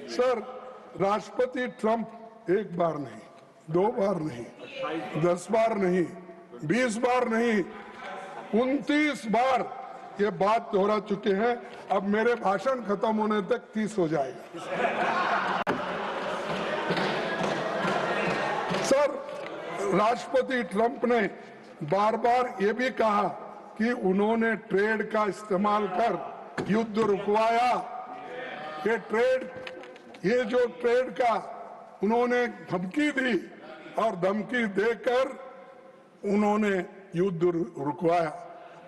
Sir, राष्ट्रपति Trump एक बार नहीं, 2 बार नहीं, 10 बार नहीं, 20 बार नहीं, 29 बार ये बात दोहरा चुके हैं। अब मेरे भाषण खत्म होने तक 30 हो जाएगा। सर, राष्ट्रपति ट्रंप ने बार बार ये भी कहा कि उन्होंने ट्रेड का इस्तेमाल कर युद्ध रुकवाया। ये जो ट्रेड का उन्होंने धमकी दी और धमकी देकर उन्होंने युद्ध रुकवाया।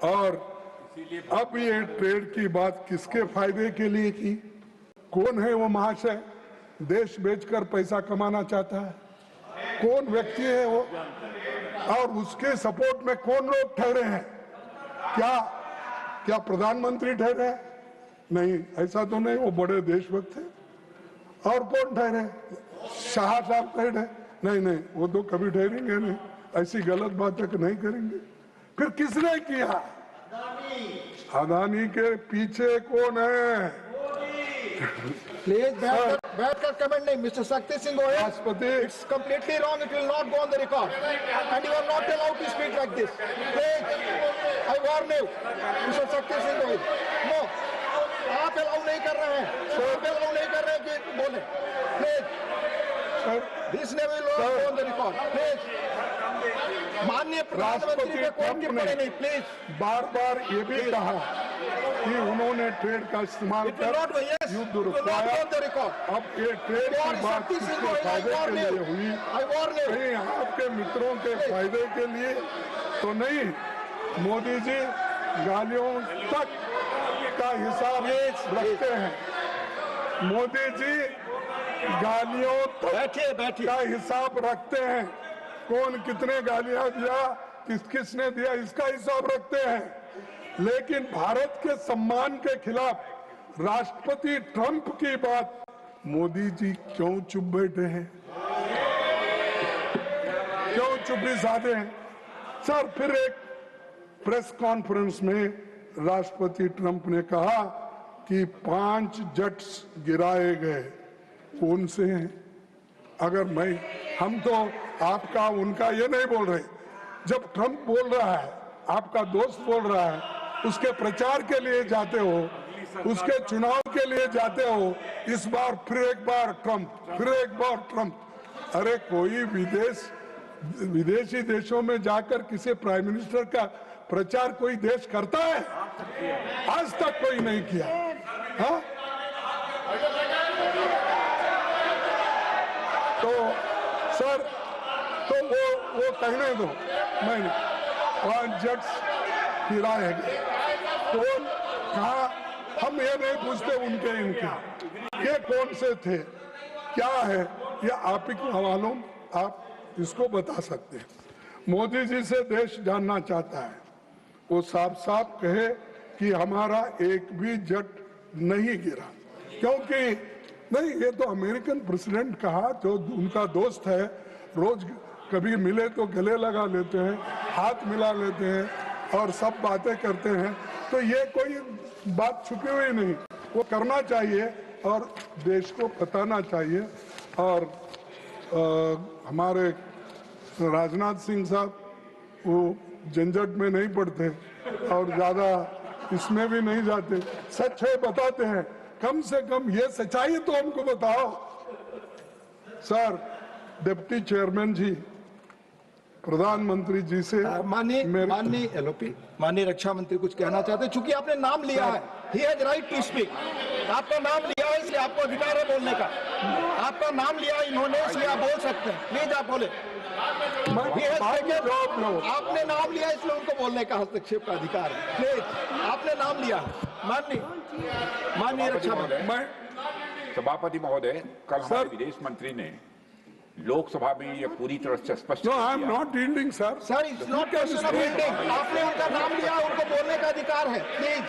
और अब ये ट्रेड की बात किसके फायदे के लिए की? कौन है वो महाशय? देश बेचकर पैसा कमाना चाहता है? कौन व्यक्ति है वो? और उसके सपोर्ट में कौन लोग ठहरे हैं? क्या प्रधानमंत्री ठहरे हैं? नहीं, ऐसा तो नहीं। वो बड़े देशभक्त थे। और कौन ठहरे? शाह साहब ठहरे? नहीं, वो तो कभी ठहरेंगे नहीं, ऐसी गलत बातें नहीं करेंगे। फिर किसने किया? अदानी के पीछे कौन है? प्लीज बैठकर कमेंट नहीं। मिस्टर शक्ति सिंह गोहिल, राष्ट्रपति, it's completely wrong, it will not go on the record and you are not allowed to speak like this. Please, I warn you mister Shakti Singh Gohil, no, आप अलाउ नहीं कर रहे हैं, आप अलाउ नहीं कर रहे हैं कि बोले। प्लीज, दिस ने will not go on the record. Please, माननीय प्रधानमंत्री पे कोई टिप्पणी नहीं। प्लीज, बार बार ये भी कहा कि उन्होंने ट्रेड का इस्तेमाल कर युद्ध रुकवाया। अब ये ट्रेड की बात किसके फायदे के लिए हुई? नहीं, आपके मित्रों के फायदे के लिए तो नहीं। मोदी जी गालियों तक का हिसाब रखते हैं। मोदी जी गालियों तक का हिसाब रखते हैं। कौन कितने गालियां दिया, किसने दिया, इसका हिसाब रखते हैं। लेकिन भारत के सम्मान के खिलाफ राष्ट्रपति ट्रंप की बात मोदी जी क्यों चुप बैठे हैं? क्यों चुप्पी साधे हैं? सर, फिर एक प्रेस कॉन्फ्रेंस में राष्ट्रपति ट्रंप ने कहा कि 5 जेट्स गिराए गए। कौन से हैं? अगर हम तो आपका उनका ये नहीं बोल रहे। जब ट्रंप बोल रहा है, आपका दोस्त बोल रहा है, उसके प्रचार के लिए जाते हो, उसके चुनाव के लिए जाते हो, इस बार फिर एक बार ट्रंप, फिर एक बार ट्रंप। अरे कोई विदेशी देशों में जाकर किसी प्राइम मिनिस्टर का प्रचार कोई देश करता है? आज तक कोई नहीं किया। हाँ? तो सर, तो वो कहने दो। मैं 5 जेट्स गिराए गए। कौन, कहा? हम ये नहीं पूछते उनके ये कौन से थे, क्या है, ये आप ही को हवालों आप इसको बता सकते हैं। मोदी जी से देश जानना चाहता है, वो साफ साफ कहे कि हमारा एक भी जेट नहीं गिरा। क्योंकि नहीं, ये तो अमेरिकन प्रेसिडेंट कहा, जो उनका दोस्त है, रोज कभी मिले तो गले लगा लेते हैं, हाथ मिला लेते हैं और सब बातें करते हैं। तो ये कोई बात छुपी हुई नहीं, वो करना चाहिए और देश को बताना चाहिए। और हमारे राजनाथ सिंह साहब वो झंझट में नहीं पड़ते और ज्यादा इसमें भी नहीं जाते। सच है बताते हैं, कम से कम ये सच्चाई तो हमको बताओ। सर, डिप्टी चेयरमैन जी प्रधानमंत्री जी से माननीय रक्षा मंत्री कुछ कहना चाहते हैं, चूंकि आपने नाम लिया है। He has right to speak. आपका नाम लिया है इसलिए आपको अधिकार है बोलने का। आपका नाम लिया इन्होंने इसलिए आप बोल सकते हैं। प्लीज आप बोले। आपने नाम लिया इसलिए उनको बोलने का हस्तक्षेप का अधिकार है। प्लीज, आपने नाम लिया। माननीय रक्षा मंत्री। सभापति महोदय, कल हमारे विदेश मंत्री ने लोकसभा में ये पूरी तरह से स्पष्ट No, I am not yielding, sir. Sir, it's not question of yielding. आपने उनका नाम लिया, उनको बोलने का अधिकार है। प्लीज,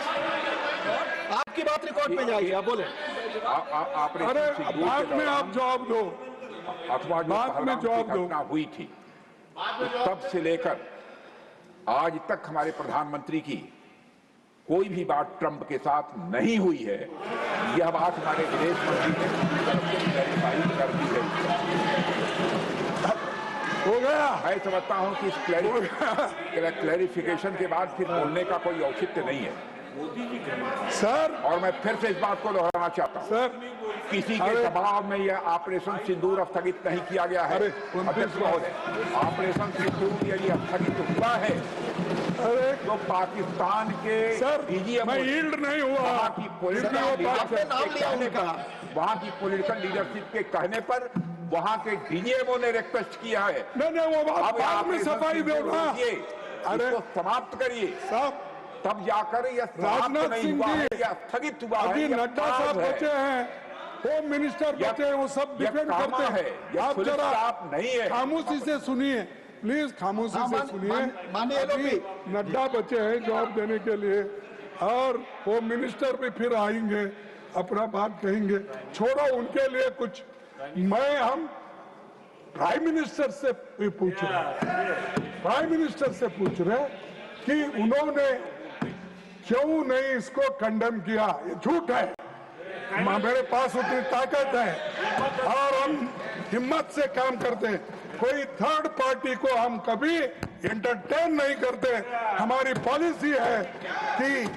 आपकी बात रिकॉर्ड पे जाएगी, आप बोले। अरे बाद में आप जवाब दो। अथवा बाद में जवाब दो। हुई थी तब से लेकर आज तक हमारे प्रधानमंत्री की कोई भी बात ट्रंप के साथ नहीं हुई है। यह बात हमारे विदेश मंत्री ने मैं समझता हूं कि इस क्लैरिफिकेशन के बाद फिर बोलने का कोई औचित्य नहीं है सर। और मैं फिर से इस बात को दोहराना चाहता हूं, सर किसी के दबाव में यह ऑपरेशन सिंदूर स्थगित नहीं किया गया है। अध्यक्ष महोदय, ऑपरेशन सिंदूर यदि स्थगित हुआ है तो पाकिस्तान के सर डीजीएम मैं यील्ड नहीं हुआ, वहाँ की पॉलिटिकल लीडरशिप के कहने पर वहाँ के डीजीएमओ ने रिक्वेस्ट किया है। नहीं वो बात बाद में सफाई दो ना। अरे समाप्त करिए साहब, तब जाकर यह राजनाथ सिंह जी या स्थगित हुआ है। अभी नड्डा साहब बचे हैं, होम मिनिस्टर बचे हैं, वो सब डिफेंड करते हैं। आप जरा नहीं है, खामोशी से सुनिए प्लीज, खामोशी से सुनिए। अभी नड्डा बचे हैं जवाब देने के लिए और होम मिनिस्टर भी फिर आएंगे, अपना बात कहेंगे। छोड़ो उनके लिए कुछ, हम प्राइम मिनिस्टर से भी पूछ रहे हैं, प्राइम मिनिस्टर से पूछ रहे कि उन्होंने क्यों नहीं इसको कंडेम किया। ये झूठ है, मेरे पास उतनी ताकत है और हम हिम्मत से काम करते हैं। कोई थर्ड पार्टी को हम कभी एंटरटेन नहीं करते। हमारी पॉलिसी है कि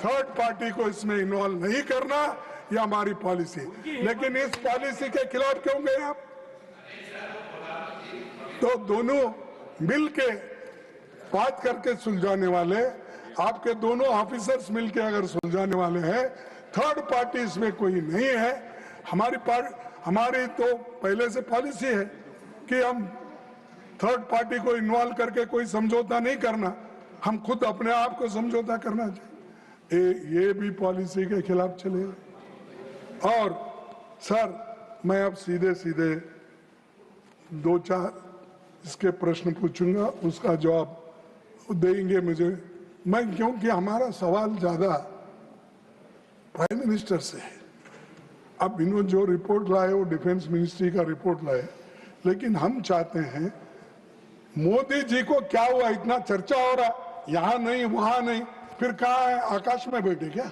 थर्ड पार्टी को इसमें इन्वॉल्व नहीं करना, ये हमारी पॉलिसी। लेकिन इस पॉलिसी के खिलाफ क्यों गए आप? तो दोनों मिलके बात करके सुलझाने वाले, आपके दोनों ऑफिसर्स मिलके अगर सुलझाने वाले हैं, थर्ड पार्टी इसमें कोई नहीं है। हमारी तो पहले से पॉलिसी है कि हम थर्ड पार्टी को इन्वॉल्व करके कोई समझौता नहीं करना, हम खुद अपने आप को समझौता करना चाहिए। ये भी पॉलिसी के खिलाफ चलेगा। और सर मैं अब सीधे सीधे 2-4 इसके प्रश्न पूछूंगा, उसका जवाब देंगे मुझे। मैं क्योंकि हमारा सवाल ज्यादा प्राइम मिनिस्टर से है। अब इन्होंने जो रिपोर्ट लाए वो डिफेंस मिनिस्ट्री का रिपोर्ट लाए, लेकिन हम चाहते हैं मोदी जी को क्या हुआ, इतना चर्चा हो रहा, यहाँ नहीं वहां नहीं, फिर कहाँ है, आकाश में बैठे क्या?